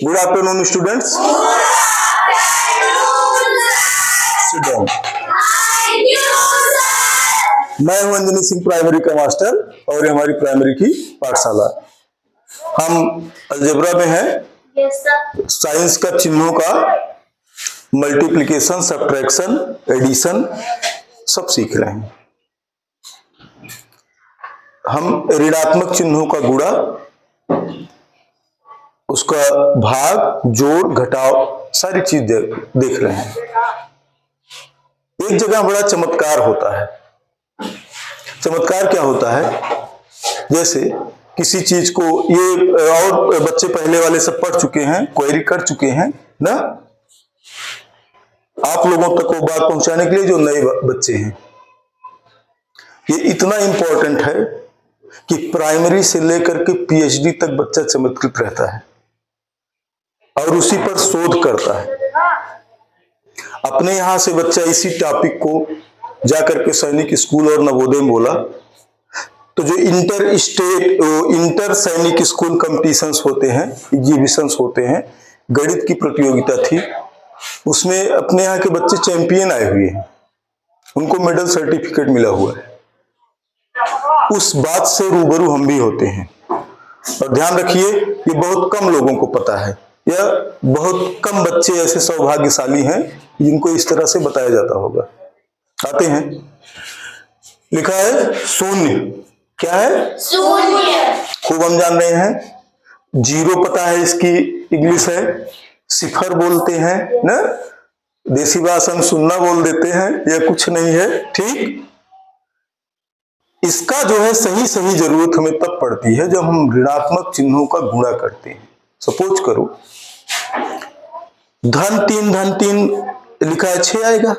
Good afternoon students. मैं हूं Anjani Singh, primary का मास्टर, और ये हमारी प्राइमरी की पाठशाला। हम अलजेब्रा में हैं। साइंस का चिन्हों का मल्टीप्लिकेशन, सब्ट्रैक्शन, एडिशन सब सीख रहे हैं। हम ऋणात्मक चिन्हों का गुणा, उसका भाग, जोड़, घटाव सारी चीज देख रहे हैं। एक जगह बड़ा चमत्कार होता है। चमत्कार क्या होता है? जैसे किसी चीज को, ये और बच्चे पहले वाले सब पढ़ चुके हैं, क्वेरी कर चुके हैं ना, आप लोगों तक वो बात पहुंचाने के लिए जो नए बच्चे हैं। ये इतना इंपॉर्टेंट है कि प्राइमरी से लेकर के पीएचडी तक बच्चा चमत्कृत रहता है और उसी पर शोध करता है। अपने यहां से बच्चा इसी टॉपिक को जाकर के सैनिक स्कूल और नवोदय में बोला, तो जो इंटर सैनिक स्कूल कंपटीशंस होते हैं, एग्जीबिशंस होते हैं, गणित की प्रतियोगिता थी, उसमें अपने यहाँ के बच्चे चैंपियन आए हुए हैं, उनको मेडल सर्टिफिकेट मिला हुआ है। उस बात से रूबरू हम भी होते हैं। और ध्यान रखिए, ये बहुत कम लोगों को पता है, या बहुत कम बच्चे ऐसे सौभाग्यशाली हैं जिनको इस तरह से बताया जाता होगा। आते हैं, लिखा है शून्य। क्या है? शून्य। खूब हम जान रहे हैं। जीरो पता है, इसकी इंग्लिश है सिफर बोलते हैं ना, देसी भाषा में सुन्ना बोल देते हैं। यह कुछ नहीं है, ठीक। इसका जो है सही जरूरत हमें तब पड़ती है जब हम ऋणात्मक चिन्हों का गुणा करते हैं। सपोज करो धन 3 लिखा है, 6 आएगा।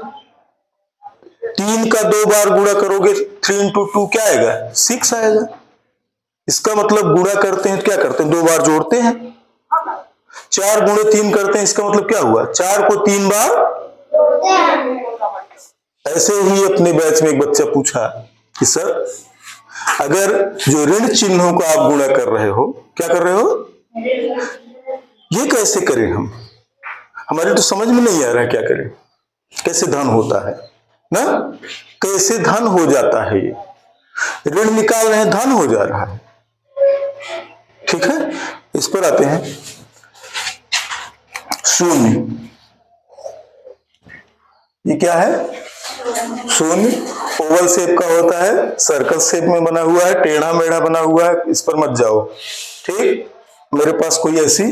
3 का 2 बार गुणा करोगे, 3 into 2 क्या आएगा? 6 आएगा। इसका मतलब गुणा करते हैं, क्या करते हैं? 2 बार जोड़ते हैं। 4 गुणे 3 करते हैं, इसका मतलब क्या हुआ? 4 को 3 बार। ऐसे ही अपने बैच में एक बच्चा पूछा कि सर, अगर जो ऋण चिन्हों का आप गुणा कर रहे हो, क्या कर रहे हो? ये कैसे करें हम? हमारे तो समझ में नहीं आ रहा है, क्या करें? कैसे धन होता है ना, कैसे धन हो जाता है? ये ऋण निकाल रहे हैं, धन हो जा रहा है। ठीक है, इस पर आते हैं। शून्य, ये क्या है? शून्य ओवल शेप का होता है, सर्कल शेप में बना हुआ है, टेढ़ा मेढ़ा बना हुआ है, इस पर मत जाओ। ठीक, मेरे पास कोई ऐसी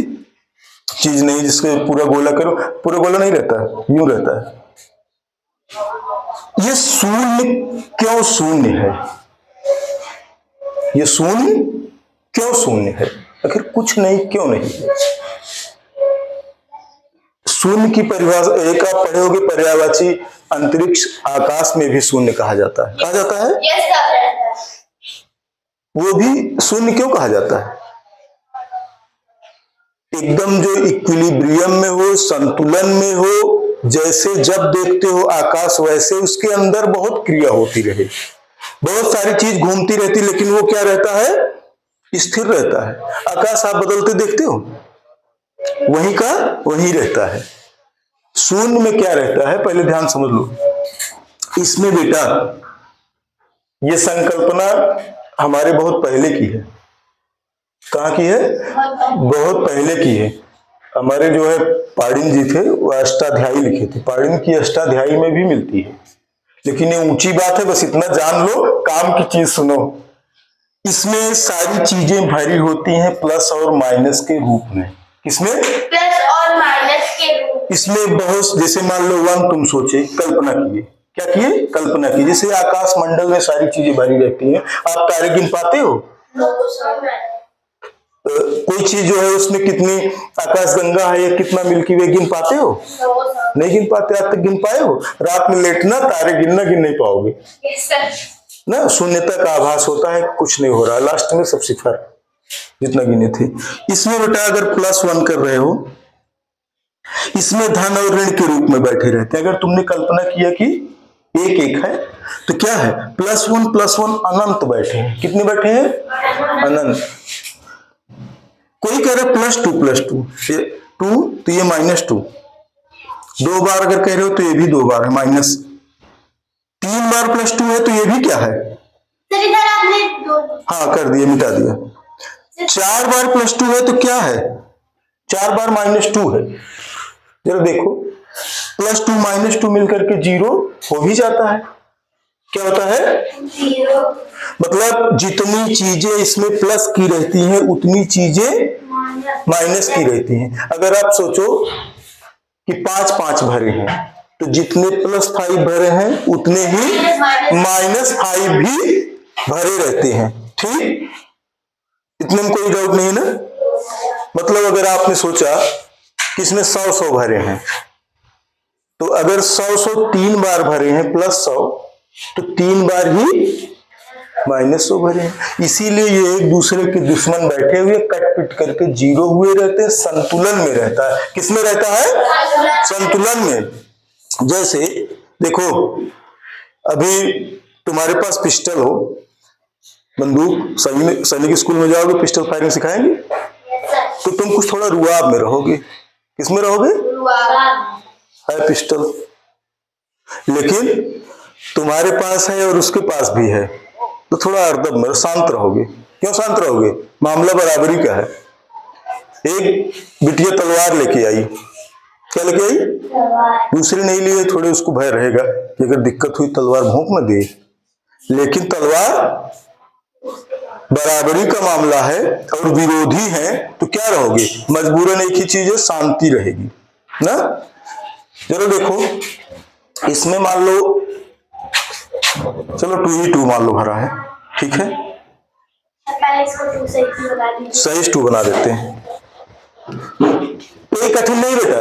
चीज नहीं जिसके पूरा गोला करो। पूरा गोला नहीं रहता, यूं रहता है। ये शून्य क्यों शून्य है? ये शून्य क्यों शून्य है? आखिर कुछ नहीं क्यों नहीं? शून्य की परिभाषा एक आप पढ़े होगे, पर्यायवाची अंतरिक्ष आकाश में भी शून्य कहा जाता है। कहा जाता है? वो भी शून्य क्यों कहा जाता है? एकदम जो इक्विलिब्रियम में हो, संतुलन में हो, जैसे जब देखते हो आकाश वैसे उसके अंदर बहुत क्रिया होती रहे, बहुत सारी चीज घूमती रहती, लेकिन वो क्या रहता है? स्थिर रहता है। आकाश आप बदलते देखते हो, वहीं का वहीं रहता है। शून्य में क्या रहता है? पहले ध्यान समझ लो। इसमें बेटा ये संकल्पना हमारे बहुत पहले की है। कहाँ की है? बहुत पहले की है। हमारे जो है पाणिनि जी थे, वो अष्टाध्यायी लिखे थे। पाणिनि की अष्टाध्यायी में भी मिलती है, लेकिन ये ऊंची बात है, बस इतना जान लो, काम की चीज सुनो। इसमें सारी चीजें भरी होती हैं प्लस और माइनस के रूप में। किसमें? प्लस और माइनस के रूप। इसमें बहुत, जैसे मान लो 1, तुम सोचे, कल्पना कीजिए। क्या किए? कल्पना कीजिए। जैसे आकाश मंडल में सारी चीजें भरी रहती हैं। आप तारे गिन पाते हो? कोई चीज जो है उसमें कितनी आकाशगंगा है या कितना मिल्की वे गिन पाते हो? नहीं गिन पाते। आज तक गिन पाए हो? रात में लेटना, तारे गिनना, गिन नहीं पाओगे ना। शून्यता का आभास होता है, कुछ नहीं हो रहा, लास्ट में सब सिफर जितना गिने थे। इसमें बेटा अगर +1 कर रहे हो, इसमें धन और ऋण के रूप में बैठे रहते हैं। अगर तुमने कल्पना किया कि 1 है, तो क्या है? +1 + 1 अनंत बैठे हैं। कितने बैठे हैं? अनंत। कोई कह रहा है +2 ये 2 तो ये -2, 2 बार अगर कह रहे हो तो ये भी 2 बार है माइनस, 3 बार +2 है तो ये भी क्या है, हाँ कर दिया, मिटा दिया। 4 बार +2 है तो क्या है, 4 बार -2 है। जरा देखो +2 -2 मिलकर के 0 हो भी जाता है, क्या होता है 0। मतलब जितनी चीजें इसमें प्लस की रहती हैं उतनी चीजें माइनस की रहती हैं। अगर आप सोचो कि 5 5 भरे हैं तो जितने +5 भरे हैं उतने ही -5 भी भरे रहते हैं, ठीक, इतने में कोई डाउट नहीं ना। मतलब अगर आपने सोचा कि इसमें 100 भरे हैं तो अगर 100 3 बार भरे हैं +100 तो 3 बार ही -100 भरे हैं। इसीलिए ये एक दूसरे के दुश्मन बैठे हुए कट पिट करके 0 हुए रहते हैं, संतुलन में रहता है। किसमें रहता है, संतुलन में। जैसे देखो अभी तुम्हारे पास पिस्टल हो, बंदूक, सैनिक स्कूल में जाओगे पिस्टल फायरिंग सिखाएंगे तो तुम कुछ थोड़ा रुआब में रहोगे। किसमें रहोगे, है पिस्टल, लेकिन तुम्हारे पास है और उसके पास भी है तो थोड़ा अरदब में शांत रहोगे। क्यों शांत रहोगे, मामला बराबरी का है। एक बिटिया तलवार लेके आई, क्या लेके आई, दूसरी नहीं लिए, थोड़े उसको भय रहेगा कि अगर दिक्कत हुई तलवार भोंक न दे, लेकिन तलवार बराबरी का मामला है और विरोधी है तो क्या रहोगे, मजबूरन एक ही चीज है, शांति रहेगी ना। चलो देखो इसमें मान लो, चलो 2 मान लो भरा है, ठीक है, सही 2 बना देते हैं। कोई कठिन नहीं बेटा,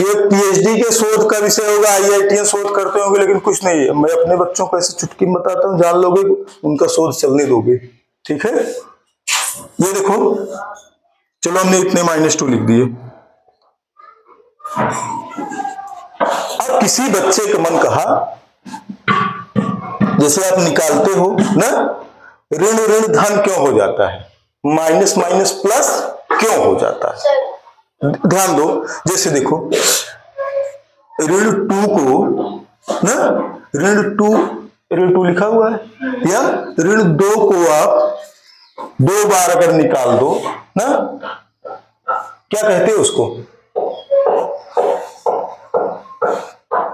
ये पीएचडी के शोध का विषय होगा, आईआईटी शोध करते होंगे, लेकिन कुछ नहीं है। मैं अपने बच्चों को ऐसे चुटकी में बताता हूँ, जान लोगे, उनका शोध चलने दोगे, ठीक है। ये देखो, चलो हमने इतने -2 लिख दिए। अब किसी बच्चे का मन कहा, जैसे आप निकालते हो ना, ऋण ऋण धन क्यों हो जाता है, माइनस माइनस प्लस क्यों हो जाता है, ध्यान दो। जैसे देखो ऋण 2 को ना, ऋण 2 लिखा हुआ है, या ऋण 2 को आप 2 बार अगर निकाल दो ना, क्या कहते हैं उसको,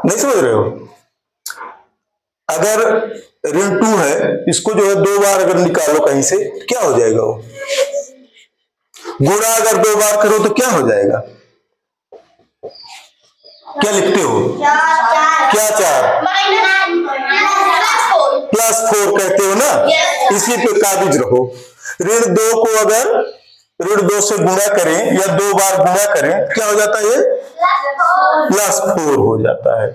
नहीं समझ रहे हो। अगर ऋण 2 है, इसको जो है 2 बार अगर निकालो कहीं से, क्या हो जाएगा वो, गुणा अगर 2 बार करो तो क्या हो जाएगा, क्या लिखते हो, क्या 4 +4 कहते हो ना, इसी पे काबिज रहो। ऋण 2 को अगर ऋण 2 से गुणा करें या 2 बार गुणा करें, क्या हो जाता है, ये +4 हो जाता है।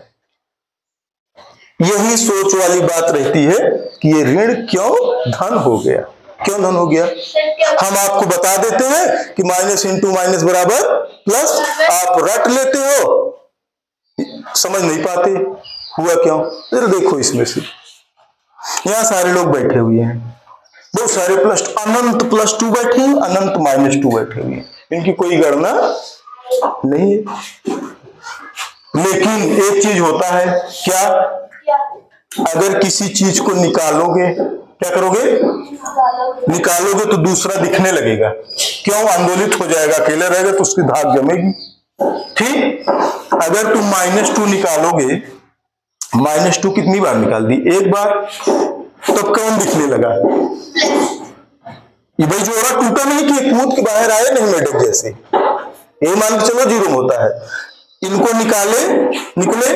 यही सोच वाली बात रहती है कि ये ऋण क्यों धन हो गया, क्यों धन हो गया। हम आपको बता देते हैं कि माइनस इंटू माइनस बराबर प्लस, आप रट लेते हो, समझ नहीं पाते हुआ क्यों। फिर देखो इसमें से यहां सारे लोग बैठे हुए हैं, बहुत सारे अनंत +2 बैठे हैं, अनंत -2 बैठे हुए हैं, इनकी कोई गणना नहीं है। लेकिन एक चीज होता है, क्या, अगर किसी चीज को निकालोगे, क्या करोगे, निकालोगे तो दूसरा दिखने लगेगा, क्यों, आंदोलित हो जाएगा, अकेले रहेगा तो उसकी धाक जमेगी, ठीक। अगर तुम -2 निकालोगे, -2 कितनी बार निकाल दी, 1 बार, तब कौन दिखने लगा, ये भाई जोड़ा टूटा नहीं कि कूद के बाहर आए नहीं मेढक जैसे, ये मान के चलो 0 होता है। इनको निकले,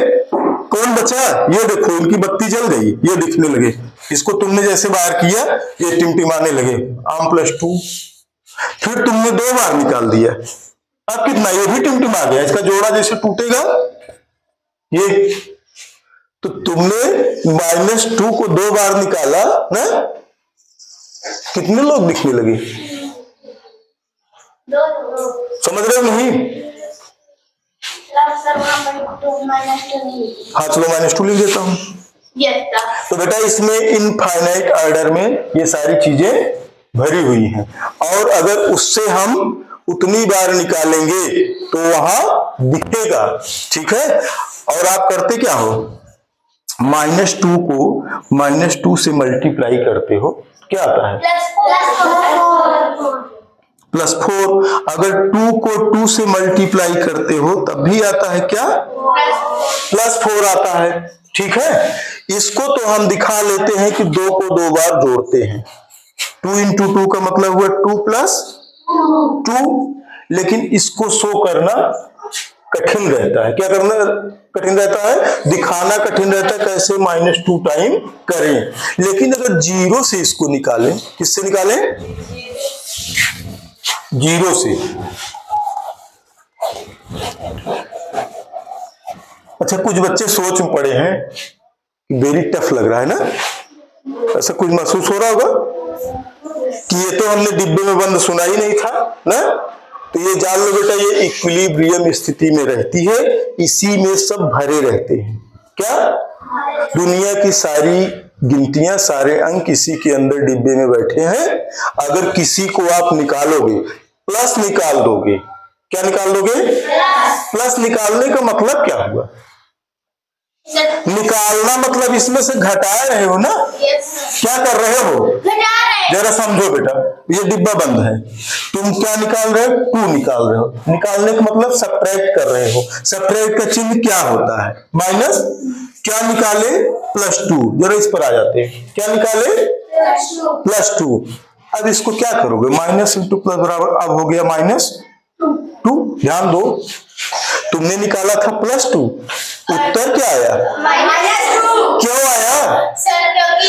कौन बचा, ये देखो इनकी बत्ती जल गई, ये दिखने लगे, इसको तुमने जैसे बाहर किया ये टिमटिमाने लगे, आम +2। फिर तुमने 2 बार निकाल दिया, अब कितना, ये भी टिमटिमा गया, इसका जोड़ा जैसे टूटेगा ये, तो तुमने -2 को 2 बार निकाला ना, कितने लोग दिखने लगे, समझ रहे हो नहीं। हाँ चलो -2 लिख देता हूं। तो बेटा इसमें इनफाइनाइट ऑर्डर में ये सारी चीजें भरी हुई हैं, और अगर उससे हम उतनी बार निकालेंगे तो वहां दिखेगा। ठीक है, और आप करते क्या हो, -2 को -2 से मल्टीप्लाई करते हो, क्या आता है +4। अगर 2 को 2 से मल्टीप्लाई करते हो तब भी आता है क्या, +4 आता है। ठीक है, इसको तो हम दिखा लेते हैं कि 2 को 2 बार जोड़ते हैं, 2 × 2 का मतलब हुआ 2 + 2, लेकिन इसको शो करना कठिन रहता है। क्या करना कठिन रहता है, दिखाना कठिन रहता है कैसे -2 टाइम करें। लेकिन अगर 0 से इसको निकालें, किससे निकालें, 0 से। अच्छा, कुछ बच्चे सोच में पड़े हैं, वेरी टफ लग रहा है ना, ऐसा कुछ महसूस हो रहा होगा कि ये तो हमने डिब्बे में बंद सुना ही नहीं था ना। तो ये जान लो बेटा, ये इक्विलिब्रियम स्थिति में रहती है, इसी में सब भरे रहते हैं। क्या, दुनिया की सारी गिनतियां, सारे अंक इसी के अंदर डिब्बे में बैठे हैं। अगर किसी को आप निकालोगे, प्लस निकाल दोगे, क्या निकाल दोगे, प्लस निकालने का मतलब क्या हुआ, निकालना मतलब इसमें से घटा रहे हो ना। क्या कर रहे हो, जरा समझो बेटा, ये डिब्बा बंद है, तुम क्या निकाल रहे हो, 2 निकाल रहे हो। निकालने का मतलब सब्ट्रैक्ट कर रहे हो। सब्ट्रैक्ट का चिन्ह क्या होता है, माइनस। क्या निकाले, +2। जरा इस पर आ जाते हैं, क्या निकाले, +2। अब इसको क्या करोगे, -× + बराबर, अब हो गया -2। ध्यान दो, तुमने निकाला था +2, उत्तर क्या आया, -2। क्यों आया,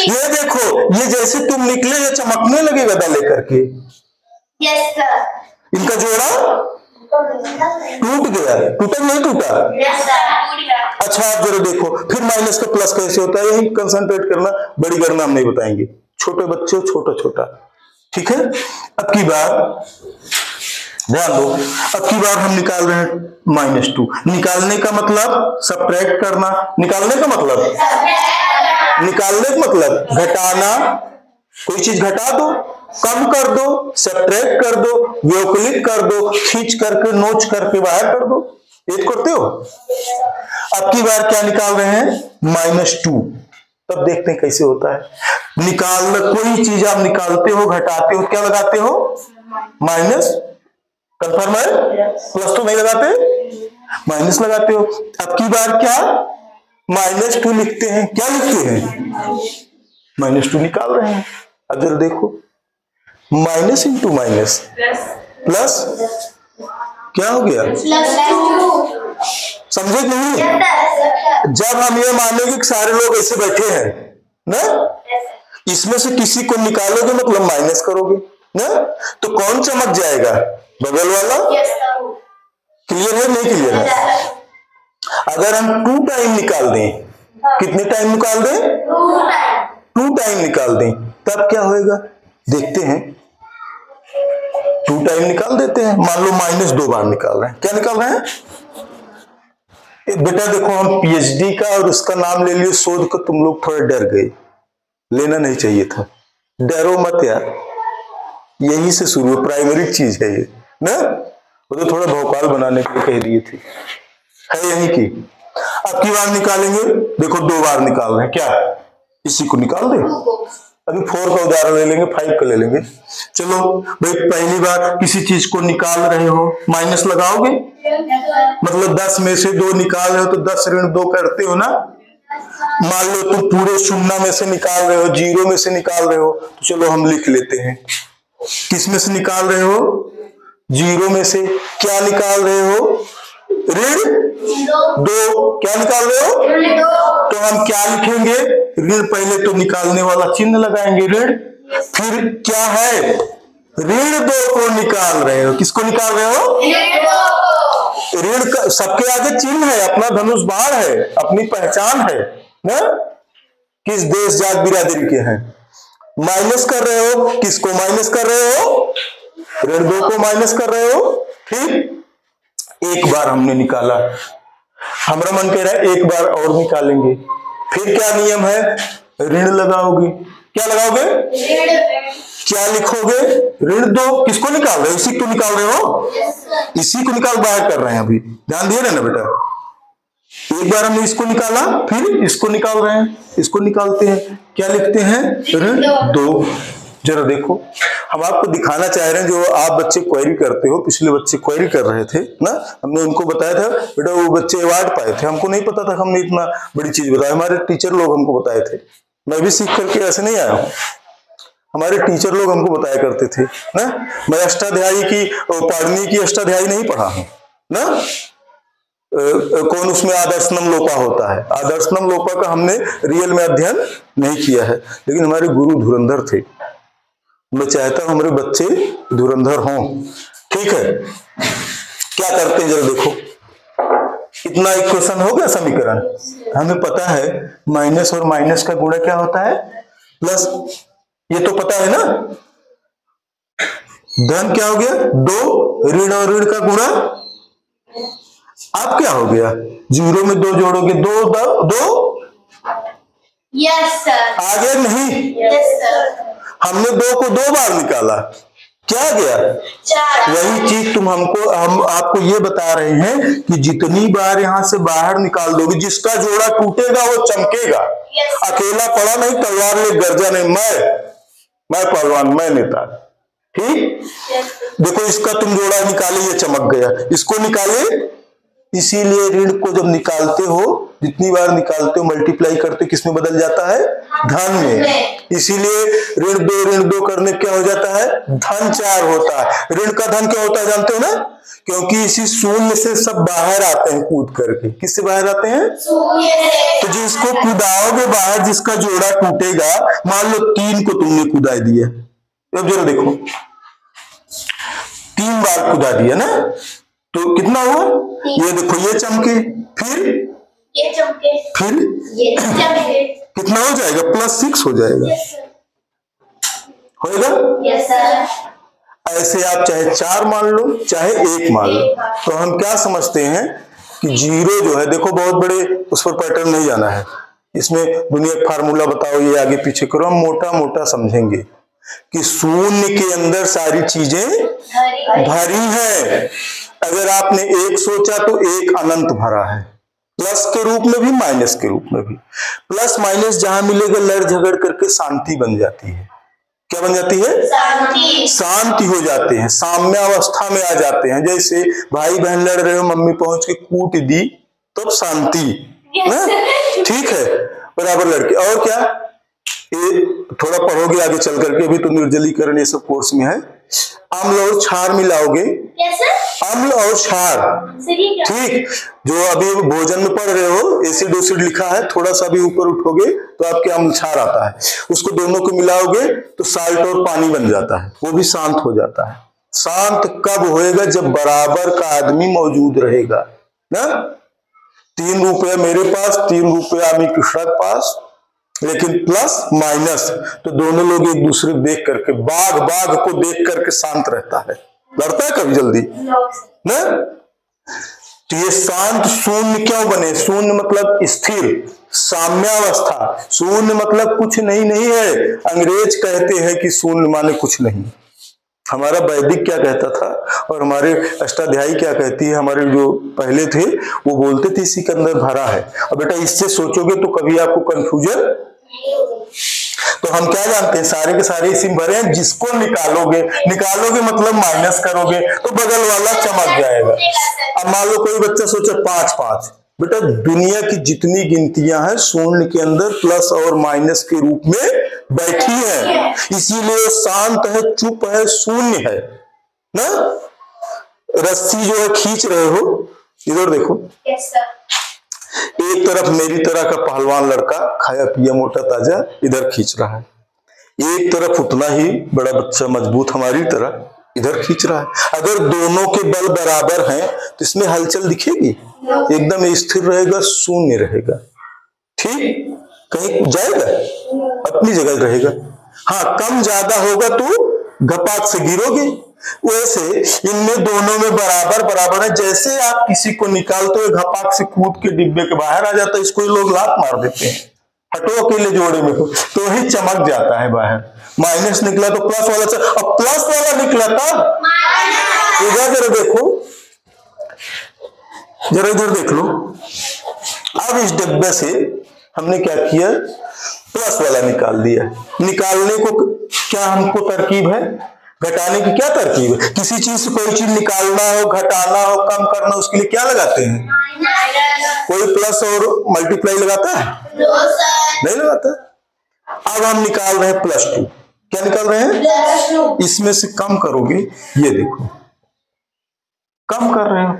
ये देखो, ये जैसे तुम निकले ये चमकने लगे गदा लेकर के। Yes sir. इनका जोड़ा टूट गया, टूटा नहीं टूटा, यस सर। अच्छा, आप जरा देखो फिर माइनस का प्लस कैसे होता है, यही कंसंट्रेट करना, बड़ी गणना हम नहीं बताएंगे, छोटे बच्चों छोटा छोटा। ठीक है, अब की बार ध्यान दो, अब की बार हम निकाल रहे हैं -2। निकालने का मतलब सब्ट्रैक्ट करना, निकालने का मतलब घटाना। कोई चीज घटा दो, कम कर दो, सब्ट्रैक्ट कर दो, व्यवकलित कर दो, खींच करके नोच करके बाहर कर दो, ये तो करते हो। अब की बार क्या निकाल रहे हैं, -2। तब देखते हैं कैसे होता है। निकालना, कोई चीज आप निकालते हो, घटाते हो, क्या लगाते हो, माइनस। कंफर्म है, प्लस तो नहीं लगाते, माइनस लगाते हो। अब की बार क्या, -2 लिखते हैं, क्या लिखते हैं, -2 निकाल रहे हैं। अब जरा देखो, माइनस × माइनस प्लस, क्या हो गया, समझे नहीं। जब हम ये मानेंगे कि सारे लोग ऐसे बैठे हैं ना, इसमें से किसी को निकालोगे मतलब माइनस करोगे ना, तो कौन चमक जाएगा, बगल वाला। क्लियर है, नहीं क्लियर है। अगर हम 2 टाइम निकाल दें, कितने टाइम निकाल दें, 2 टाइम निकाल दें, तब क्या होएगा, देखते हैं। 2 टाइम निकाल देते हैं, मान लो -2 बार निकाल रहे हैं, क्या निकाल रहे हैं, बेटा देखो, हम पीएचडी का और उसका नाम ले लिए शोध का, तुम लोग थोड़ा डर गए, लेना नहीं चाहिए था। डरो मत यार, यहीं से शुरू, प्राइमरी चीज है ये ना, वो तो थोड़ा भोपाल बनाने के लिए कह दिए थे, है यहीं की। अब की बार निकालेंगे, देखो 2 बार निकाल रहे हैं, क्या इसी को निकाल दे। अभी 4 का उदाहरण ले लेंगे, 5 का ले लेंगे। चलो भाई, पहली बार किसी चीज को निकाल रहे हो, माइनस लगाओगे, मतलब 10 में से 2 निकाल रहे हो तो 10 ऋण 2 करते हो ना। मान लो तुम पूरे 0 में से निकाल रहे हो, 0 में से निकाल रहे हो, तो चलो हम लिख लेते हैं, किस में से निकाल रहे हो, 0 में से। क्या निकाल रहे हो, ऋण 2। क्या निकाल रहे हो, तो हम क्या लिखेंगे, ऋण, पहले तो निकालने वाला चिन्ह लगाएंगे ऋण, फिर क्या है, ऋण 2 को निकाल रहे हो। किसको निकाल रहे हो, ऋण का सबके आगे चिन्ह है, अपना धनुष बाण है, अपनी पहचान है ना, किस देश जात बिरादरी के हैं। माइनस कर रहे हो, किसको माइनस कर रहे हो, ऋण 2 को माइनस कर रहे हो। ठीक, एक बार हमने निकाला, हमारा मन कह रहा है एक बार और निकालेंगे। फिर क्या नियम है, ऋण लगाओगे। क्या लगाओगे? क्या लिखोगे? ऋण 2। किसको निकाल रहे हो? इसी को निकाल रहे हो, इसी को निकाल बाहर कर रहे हैं। अभी ध्यान दिए ना बेटा, एक बार हमने इसको निकाला, फिर इसको निकाल रहे हैं, इसको निकालते हैं। क्या लिखते हैं? ऋण 2। जरा देखो, हम आपको दिखाना चाह रहे हैं, जो आप बच्चे क्वेरी करते हो, पिछले बच्चे क्वेरी कर रहे थे ना, हमने उनको बताया था बेटा, वो बच्चे अवार्ड पाए थे। हमको नहीं पता था, हमने इतना बड़ी चीज बताया, हमारे टीचर लोग हमको बताए थे। मैं भी सीख करके ऐसे नहीं आया हूं, हमारे टीचर लोग हमको बताया करते थे ना। मैं अष्टाध्यायी की, पाणिनि की अष्टाध्यायी नहीं पढ़ा हूं ना। कौन उसमें आदर्शनम लोपा होता है, आदर्शनम लोपा का हमने रियल में अध्ययन नहीं किया है, लेकिन हमारे गुरु धुरंधर थे। मैं चाहता हूं हमारे बच्चे धुरंधर हों। ठीक है, क्या करते हैं जरा देखो, इतना इक्वेशन हो गया समीकरण। हमें पता है माइनस और माइनस का गुणा क्या होता है? प्लस। ये तो पता है ना। धन क्या हो गया? 2, ऋण और ऋण का गुणा। आप क्या हो गया? 0 में 2 जोड़ोगे, 2 यस सर। आ गया नहीं? Yes sir. हमने 2 को 2 बार निकाला, क्या गया? 4। वही चीज हम आपको ये बता रहे हैं कि जितनी बार यहां से बाहर निकाल दोगे, जिसका जोड़ा टूटेगा वो चमकेगा। अकेला पड़ा नहीं, तलवार ले गर्जा नहीं। मैं पहलवान, मैं नेता। ठीक, देखो इसका तुम जोड़ा निकाले, ये चमक गया, इसको निकाले। इसीलिए ऋण को जब निकालते हो, जितनी बार निकालते हो, मल्टीप्लाई करते हो, किसमें बदल जाता है? धन में। इसीलिए ऋण 2 करने क्या हो जाता है? धन 4 होता है। ऋण का धन क्या होता है जानते हो ना? क्योंकि इसी शून्य से सब बाहर आते हैं कूद करके। किससे बाहर आते हैं? तो जिसको कूदाओगे बाहर, जिसका जोड़ा टूटेगा, मान लो 3 को तुमने कूदा दिया, अब जरा देखो 3 बार कूदा दिया ना, तो कितना हुआ? ये देखो, ये चमके, फिर ये चमके, फिर ये चमके, कितना हो जाएगा? +6 हो जाएगा। होएगा? Yes sir. ऐसे आप चाहे 4 मान लो, चाहे 1 मान लो। तो हम क्या समझते हैं कि 0 जो है, देखो बहुत बड़े उस पर पैटर्न नहीं जाना है, इसमें दुनिया का फार्मूला बताओ, ये आगे पीछे करो, हम मोटा मोटा समझेंगे कि शून्य के अंदर सारी चीजें भरी है। अगर आपने 1 सोचा तो 1 अनंत भरा है, प्लस के रूप में भी, माइनस के रूप में भी। प्लस माइनस जहां मिलेगा, लड़ झगड़ करके शांति बन जाती है। क्या बन जाती है? शांति। शांति हो जाते हैं, साम्यावस्था में आ जाते हैं। जैसे भाई बहन लड़ रहे हो, मम्मी पहुंच के कूट दी, तब शांति ना। ठीक है, बराबर लड़के। और क्या, ये थोड़ा पढ़ोगे आगे चल करके, अभी तो निर्जलीकरण ये सब कोर्स में है। अम्ल और क्षार मिलाओगे, अम्ल और क्षार, ठीक, जो अभी भोजन में पढ़ रहे हो, एसिड ओसिड लिखा है, थोड़ा सा भी ऊपर उठोगे तो आपके अम्ल क्षार आता है। उसको दोनों को मिलाओगे तो साल्ट और पानी बन जाता है, वो भी शांत हो जाता है। शांत कब होएगा? जब बराबर का आदमी मौजूद रहेगा ना। 3 रुपया मेरे पास, 3 रुपया अमी कृष्णा के पास, लेकिन प्लस माइनस, तो दोनों लोग एक दूसरे देख करके, बाघ को देख करके शांत रहता है, लड़ता है कभी जल्दी ना। तो ये शांत शून्य क्यों बने? शून्य मतलब स्थिर, साम्यावस्था। शून्य मतलब कुछ नहीं है। अंग्रेज कहते हैं कि शून्य माने कुछ नहीं। हमारा वैदिक क्या कहता था और हमारे अष्टाध्यायी क्या कहती है, हमारे जो पहले थे वो बोलते थे इसी के अंदर भरा है। अब बेटा इससे सोचोगे तो कभी आपको कंफ्यूजन, तो हम क्या जानते हैं, सारे के सारे इसी में भरे हैं। जिसको निकालोगे मतलब माइनस करोगे तो बगल वाला चमक जाएगा। अब मान लो कोई बच्चा सोचे 5, बेटा दुनिया की जितनी गिनतियां हैं शून्य के अंदर प्लस और माइनस के रूप में बैठी है, इसीलिए शांत है, चुप है, शून्य है ना। रस्सी जो है खींच रहे हो, इधर देखो, एक तरफ मेरी तरह का पहलवान लड़का खाया पिया मोटा ताजा इधर खींच रहा है, एक तरफ उतना ही बड़ा बच्चा मजबूत हमारी तरह इधर खींच रहा है। अगर दोनों के बल बराबर हैं तो इसमें हलचल दिखेगी? एकदम स्थिर रहेगा, शून्य रहेगा। ठीक, कहीं जाएगा? अपनी जगह रहेगा। हाँ, कम ज्यादा होगा तो घपात से गिरोगे। वैसे इनमें दोनों में बराबर है। जैसे आप किसी को निकालते हो, घपाक से कूद के डिब्बे के बाहर आ जाता है, इसको लोग लात मार देते हैं, हटो अकेले जोड़े में हो, तो वही चमक जाता है बाहर। माइनस निकला तो प्लस वाला अब प्लस वाला निकला तब इधर जरा देखो, जरा इधर देख लो। अब इस डब्बे से हमने क्या किया, प्लस वाला निकाल दिया। निकालने को क्या हमको तरकीब है, घटाने की क्या तरकीब है? किसी चीज से कोई चीज निकालना हो, घटाना हो, कम करना, उसके लिए क्या लगाते हैं? कोई प्लस और मल्टीप्लाई लगाता है? नहीं लगाता। अब हम निकाल रहे हैं +2। क्या निकाल रहे हैं? इसमें से कम करोगे, ये देखो कम कर रहे हो।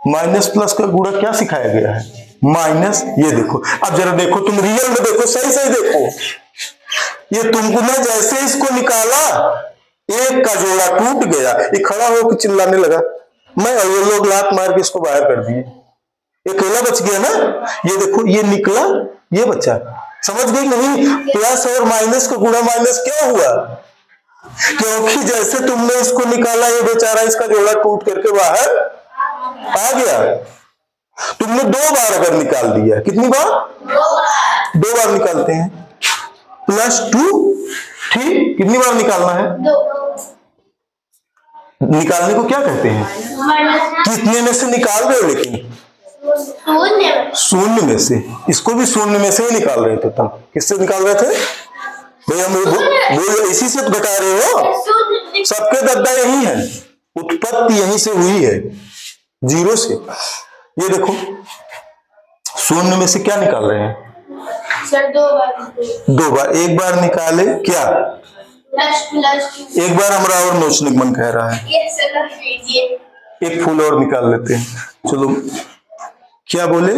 माइनस प्लस का गुणा क्या सिखाया गया है? माइनस। ये देखो, अब जरा देखो, तुम रियल में देखो, सही सही देखो। ये तुमको ना जैसे इसको निकाला, एक का जोड़ा टूट गया, ये खड़ा होकर चिल्लाने लगा, मैं और ये लोग लात मार के इसको बाहर कर दिए, अकेला बच गया ना। ये देखो, ये निकला, ये बचा। समझ गई नहीं? प्लस और माइनस का गुणा माइनस क्या हुआ? क्योंकि जैसे तुमने इसको निकाला, ये बेचारा इसका जोड़ा टूट करके बाहर आ गया। तुमने 2 बार अगर निकाल दिया, कितनी बार? 2 बार निकालते हैं। +2, ठीक, कितनी बार निकालना है? 2। निकालने को क्या कहते हैं? कितने में से निकाल रहे हो? लेकिन शून्य में से। इसको भी शून्य में से ही निकाल रहे थे तुम। किससे निकाल रहे थे भाई? हम बोल इसी से घटा रहे हो। सबके दद्दा यही है, उत्पत्ति यहीं से हुई है, 0 से। ये देखो, शून्य में से क्या निकाल रहे हैं सर? 2 बार। एक बार निकाले क्या? एक बार हमारा और नोचने मन कह रहा है, एक फूल और निकाल लेते हैं। चलो, क्या बोले?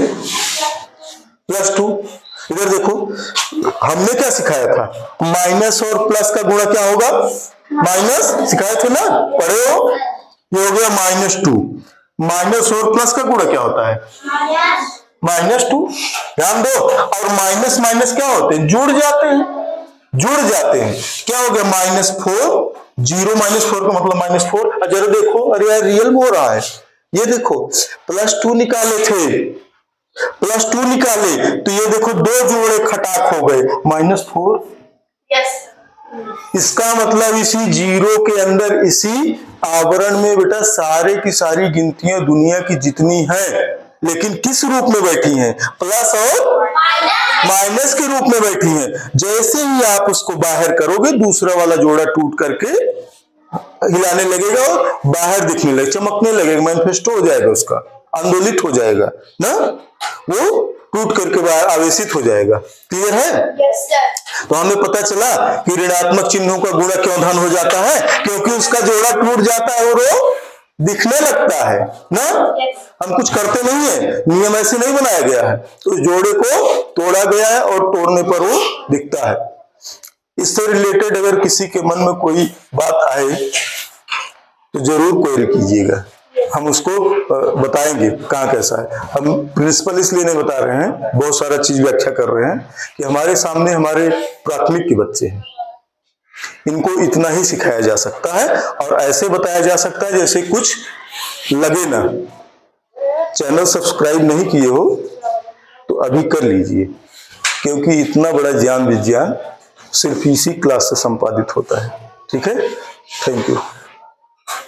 +2। इधर देखो, हमने क्या सिखाया था? माइनस और प्लस का गुणा क्या होगा? माइनस। सिखाए थे ना, पढ़े हो? ये हो गया -2। माइनस और प्लस का गुणा क्या होता है? -2। ध्यान दो। और माइनस माइनस क्या होते हैं? जुड़ जाते हैं, जुड़ जाते हैं। क्या हो गया? -4। 0 -4 का मतलब -4। जरा देखो, अरे यार रियल में हो रहा है। ये देखो, +2 निकाले थे, +2 निकाले तो ये देखो 2 जोड़े खटाक हो गए, -4। इसका मतलब इसी 0 के अंदर, इसी आवरण में बेटा सारे की सारी गिनतियां दुनिया की जितनी हैं, लेकिन किस रूप में बैठी हैं? प्लस और माइनस के रूप में बैठी हैं। जैसे ही आप उसको बाहर करोगे, दूसरा वाला जोड़ा टूट करके हिलाने लगेगा और बाहर दिखने लगेगा, चमकने लगेगा, मैनिफेस्टो हो जाएगा, उसका आंदोलित हो जाएगा ना, वो टूट करके बाहर आवेशित हो जाएगा। क्लियर है? तो हमें पता चला कि ऋणात्मक चिन्हों का गुणा क्यों धन हो जाता है, क्योंकि उसका जोड़ा टूट जाता है और वो दिखने लगता है ना। हम कुछ करते नहीं है, नियम ऐसे नहीं बनाया गया है, तो जोड़े को तोड़ा गया है और तोड़ने पर वो दिखता है। इससे रिलेटेड अगर किसी के मन में कोई बात आए तो जरूर क्वेरी कीजिएगा, हम उसको बताएंगे कहाँ कैसा है। हम प्रिंसिपल इसलिए नहीं बता रहे हैं, बहुत सारा चीज व्याख्या कर रहे हैं कि हमारे सामने हमारे प्राथमिक के बच्चे हैं, इनको इतना ही सिखाया जा सकता है और ऐसे बताया जा सकता है जैसे कुछ लगे ना। चैनल सब्सक्राइब नहीं किए हो तो अभी कर लीजिए, क्योंकि इतना बड़ा ज्ञान विज्ञान सिर्फ इसी क्लास से संपादित होता है। ठीक है, थैंक यू।